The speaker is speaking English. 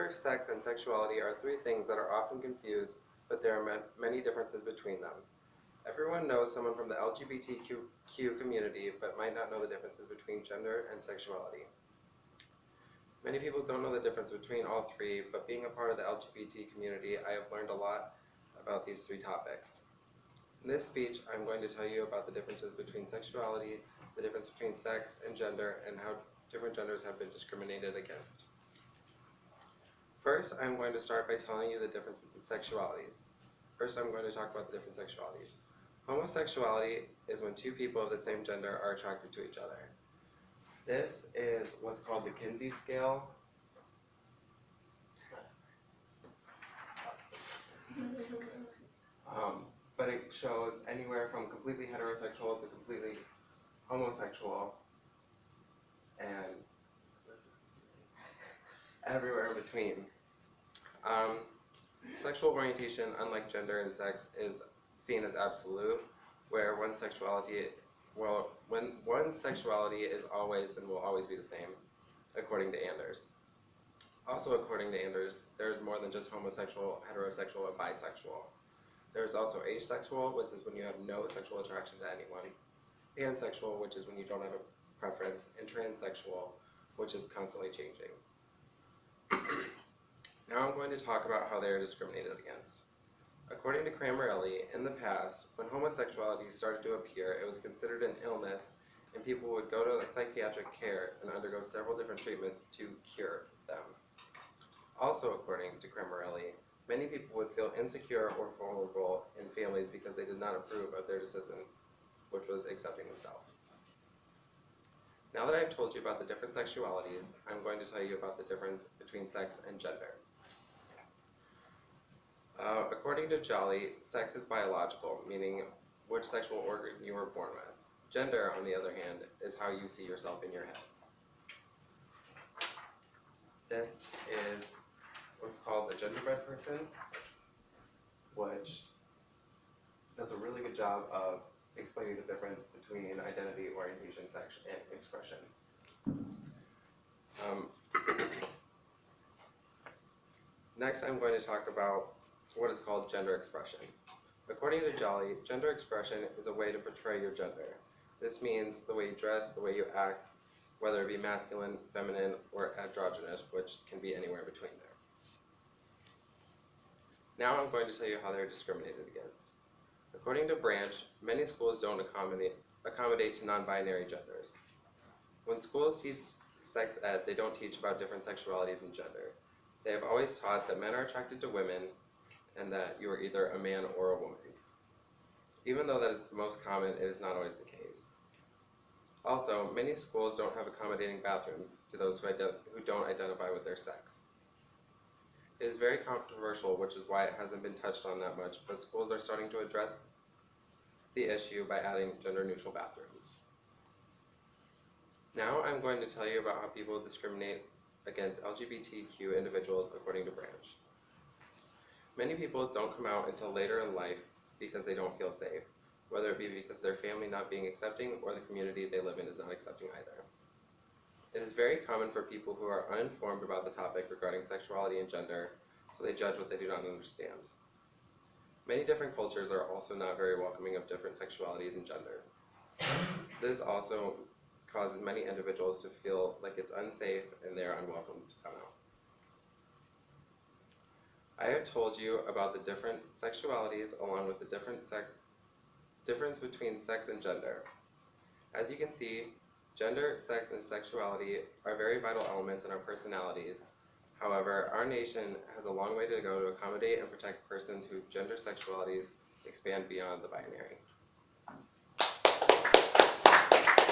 Gender, sex, and sexuality are three things that are often confused, but there are many differences between them. Everyone knows someone from the LGBTQ community, but might not know the differences between gender and sexuality. Many people don't know the difference between all three, but being a part of the LGBT community, I have learned a lot about these three topics. In this speech, I'm going to tell you about the differences between sexuality, the difference between sex and gender, and how different genders have been discriminated against. First, I'm going to start by telling you the difference between sexualities. First, I'm going to talk about the different sexualities. Homosexuality is when two people of the same gender are attracted to each other. This is what's called the Kinsey scale. But it shows anywhere from completely heterosexual to completely homosexual, and everywhere in between. Sexual orientation, unlike gender and sex, is seen as absolute, where one sexuality is always and will always be the same, according to Anders. Also according to Anders, there's more than just homosexual, heterosexual, and bisexual. There's also asexual, which is when you have no sexual attraction to anyone, pansexual, which is when you don't have a preference, and transsexual, which is constantly changing. Now I'm going to talk about how they are discriminated against. According to Cramarelli, in the past, when homosexuality started to appear, it was considered an illness, and people would go to psychiatric care and undergo several different treatments to cure them. Also, according to Cramarelli, many people would feel insecure or vulnerable in families because they did not approve of their decision, which was accepting themselves. Now that I've told you about the different sexualities, I'm going to tell you about the difference between sex and gender. According to Jolly, sex is biological, meaning which sexual organ you were born with. Gender, on the other hand, is how you see yourself in your head. This is what's called the genderbread person, which does a really good job of explaining the difference between identity, orientation, sex, and expression. Next, I'm going to talk about what is called gender expression. According to Jolly, gender expression is a way to portray your gender. This means the way you dress, the way you act, whether it be masculine, feminine, or androgynous, which can be anywhere between there. Now I'm going to tell you how they're discriminated against. According to Branch, many schools don't accommodate to non-binary genders. When schools teach sex ed, they don't teach about different sexualities and gender. They have always taught that men are attracted to women and that you are either a man or a woman. Even though that is the most common, it is not always the case. Also, many schools don't have accommodating bathrooms to those who don't identify with their sex. It is very controversial, which is why it hasn't been touched on that much, but schools are starting to address the issue by adding gender-neutral bathrooms. Now I'm going to tell you about how people discriminate against LGBTQ individuals according to Branch. Many people don't come out until later in life because they don't feel safe, whether it be because their family not being accepting or the community they live in is not accepting either. It is very common for people who are uninformed about the topic regarding sexuality and gender, so they judge what they do not understand. Many different cultures are also not very welcoming of different sexualities and gender. This also causes many individuals to feel like it's unsafe and they are unwelcome to come out. I have told you about the different sexualities along with the difference between sex and gender. As you can see, gender, sex, and sexuality are very vital elements in our personalities. However, our nation has a long way to go to accommodate and protect persons whose gender sexualities expand beyond the binary.